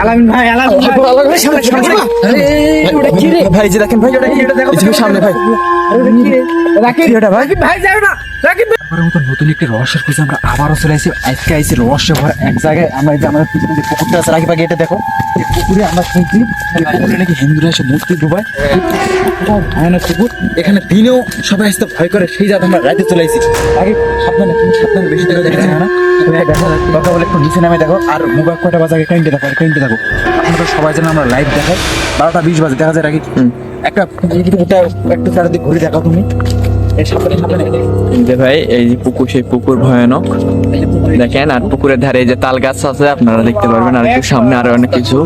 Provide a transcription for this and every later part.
আলামিন ভাই ভাই যে দেখেন ভাই ওটা কি, এটা দেখো সামনে ভাই। রাকিব এটা ভাই ভাই যাও না রাকিব। নতুন একটি রহস্যের খুঁজে আমরা আবারও চলে আসি। আজকে আইসি রহস্য ভরা এক জায়গায়। আমরা এই যে আমাদের পিছনে যে পুকুরটা আছে রাকিব, এটা দেখো। এই পুকুরে আমরা শুনছি পুকুরে নাকি হিন্দুরা এসে মূর্তি ডুবায়। ভয়ানক পুকুর, এখানে দিনেও সবাই আসতে ভয় করে, সেই জায়গায় আমরা রাতে চলে আসি। রাকিব সাবধানে, তুমি সাবধানে, বেশি দেখা দেখা যায় না। কথা বলে একটু নিচে নামে দেখো, আর মোবাইল কয়টা বাজে আগে কাইন্ডে দেখো, কাইন্ডে দেখো। আপনারা সবাই যেন আমরা লাইভ দেখাই, 12টা 20 বাজে দেখা যায়। রাকিব একটা একটু চারিদিক ঘুরে দেখো তুমি। যে ভাই এই যে পুকুর, সেই পুকুর ভয়ানক দেখেন। আর পুকুরের ধারে এই যে তাল গাছ আছে, আপনারা দেখতে পারবেন। আর একটু সামনে আরো অনেক কিছু।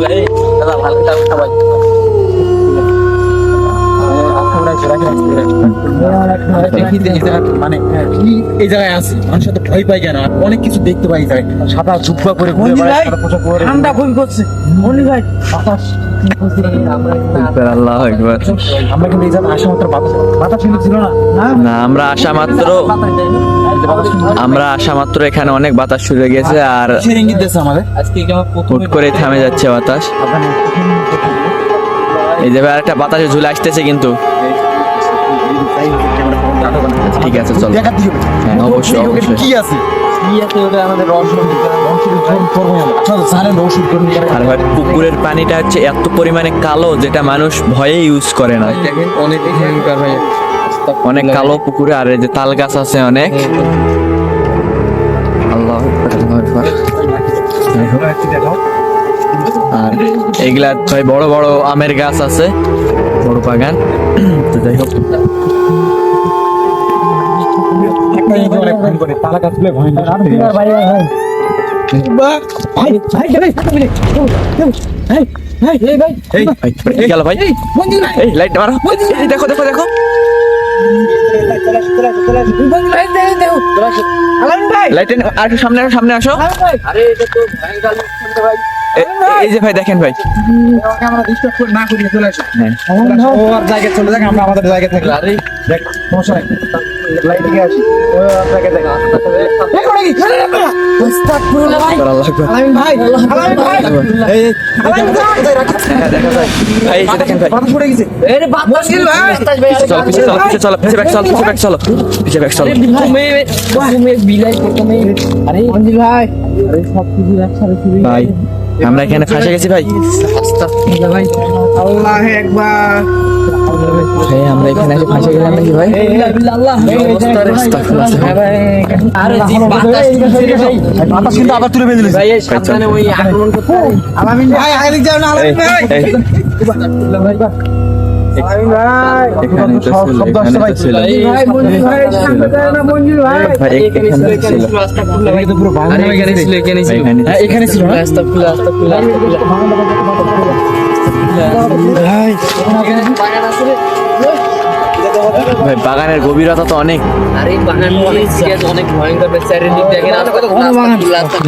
মানে এই জায়গায় আছে মানুষ তো ভয় পাই কেন, অনেক কিছু দেখতে পাই যায়। সাদা জুব্বা করে ঠান্ডা খুবই করছে মনি ভাই। আল্লাহ আকবার। আমরা কিন্তু এই জায়গায় আসা মাত্র বাতাস ছিল না। না, আমরা আসা মাত্র এখানে অনেক বাতাস শুরু হয়ে গেছে। আর ইঙ্গিত দিয়েছে আমাদের হুট করে থামে যাচ্ছে বাতাস। এই যে ভাই আরেকটা বাতাসে ঝুলে আসতেছে কিন্তু। ঠিক আছে চল। হ্যাঁ অবশ্যই অবশ্যই। কি আছে আর ভাই পুকুরের পানিটা হচ্ছে এত পরিমাণে কালো, যেটা মানুষ ভয়ে ইউজ করে না। অনেক কালো পুকুরে। আর এই যে তাল গাছ আছে অনেক। আল্লাহ আর এগুলা ভাই বড় বড় আমের গাছ আছে, বড় বাগান। তো যাই হোক, গেল ভাই। এই লাইট মারো, দেখো দেখো দেখো। লাইট আর একটু সামনে আসো, সামনে আসো। এই যে ভাই দেখেন ভাই, আমরা ডিস্টার্ব করে না করিয়ে চলে আসো। ওর জায়গায় চলে যাক, আমরা আমাদের জায়গায় থাকলে। আরে দেখ সমস্যা নাই, লাইটে আসি ওর জায়গায় দেখা। এই করে কি আস্তাগফিরুল্লাহ ভাই, আলামিন ভাই, আলামিন ভাই, এই আলামিন ভাই দেখা যায় ভাই। এই যে দেখেন ভাই বাতাস পড়ে গেছে। আরে বাতাস গেল ভাই। চল পিছে চল, পিছে চল, পিছে ব্যাক চল, পিছে ব্যাক চলো, পিছে ব্যাক চলো। তুমি বিলাই প্রথমে। আরে মঞ্জিল ভাই, আরে সব কিছু একসাথে শুরু ভাই আমরা এখানে ফাঁসে গেছি ভাই। আস্তাগফিরুল্লাহ ভাই, আল্লাহু আকবার। ভাই আমরা এখানে এসে ফাঁসে গেলাম নাকি ভাই? আল্লাহ আরে বাতাস কিন্তু আবার তুলে বেঁধে ভাই। সাবধানে ওই আক্রমণ করতে। আলামিন ভাই আগে যাও না, আলামিন ভাই। আলামিন ভাই এখানে তো ছিল, ভাই মঞ্জিল ভাই সামনে যায় না। মঞ্জিল ভাই ভাই এখানে ছিল। আস্তাগফিরুল্লাহ ভাই, তো পুরো বাগান হয়ে গেছে। এখানে ছিল, হ্যাঁ এখানে ছিল। আস্তাগফিরুল্লাহ আস্তাগফিরুল্লাহ ভাই বাগান আছে রে ভাই। বাগানের গভীরতা তো অনেক। আরে বাগান অনেক ভয়ঙ্কর, চারিদিক দেখেন।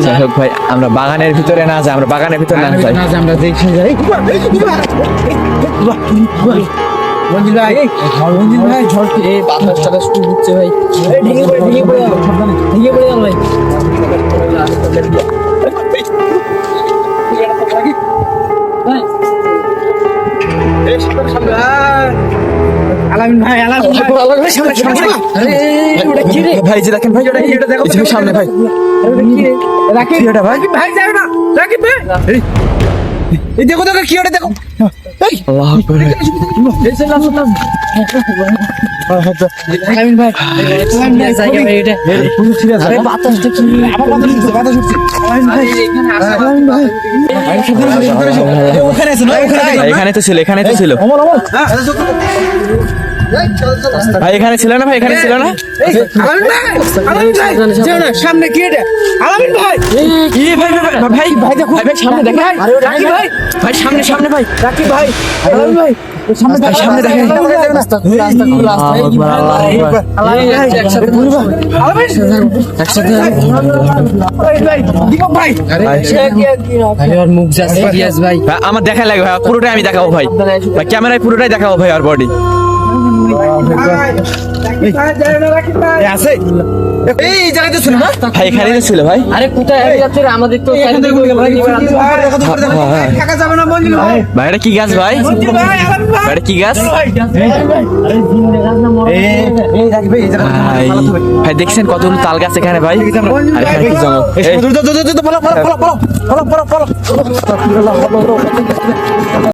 যাই হোক ভাই, আমরা বাগানের ভিতরে না যাই, আমরা বাগানের ভিতরে না যাই। আমরা দেখে যাই। মঞ্জিল ভাই, মঞ্জিল ভাই ঝড় এই বাতাস টাতাস খুব উঠছে ভাই। ভেঙে পড়ে গেল, ভেঙে পড়ে গেল ভাই। আলামিন ভাই, আলামিন ভাই, আরে ওটা কি রে ভাই? যে দেখেন ভাই ওটা কি, এটা দেখো সামনে ভাই। ওটা কি রে? রাকিব এটা ভাই, ভাই যাও না রাকিব ভাই। এই দেখো দেখো কি, ওটা দেখো। এই আল্লাহু আকবার। এই সালাম সালাম। আলামিন ভাই, আলামিন ভাই জায়গা ভাই, এটা পুরো ঠিক আছে। আরে বাতাসটা কি, আবার বাতাস উঠছে, বাতাস উঠছে। আলামিন ভাই, আলামিন ভাই, ওখানে আছে না? ওখানে এখানে তো ছিল, এখানে তো ছিল ভাই। এখানে ছিল না ভাই, এখানে ছিল না। আলামিন ভাই, আলামিন ভাই যাও না, সামনে কি এটা? আলামিন ভাই, কি ভাই ভাই ভাই ভাই দেখো ভাই, সামনে দেখেন ভাই। আরে রাকিব ভাই, ভাই সামনে সামনে ভাই, রাকিব ভাই, আলামিন ভাই সামনে দেখেন, সামনে দেখেন। আস্তাগফিরুল্লাহ আস্তাগফিরুল্লাহ আস্তাগফিরুল্লাহ। আলামিন ভাই একসাথে ঘুরবো। আলামিন একসাথে ভাই, দীপক ভাই, ভাই ওর মুখ যা সিরিয়াস ভাই। আমার দেখা লাগে ভাই, পুরোটাই আমি দেখাবো ভাই। ভাই ক্যামেরায় পুরোটাই দেখাবো ভাই, আর বডি। আছে এই জায়গাতে ছিল না ভাই এখানেই তো ছিল ভাই। আরে কোথায় যাচ্ছে রে? আমাদের তো চারিদিকে থাকা যাবে না মঞ্জুর ভাই ভাই এটা কি গাছ ভাই? ভাই এটা কি গাছ? এই রাখবে এই জায়গা ভাই ভাই দেখছেন কতগুলো তাল গাছ এখানে ভাই? আর এখানে কি জঙ্গল? এই, ফলো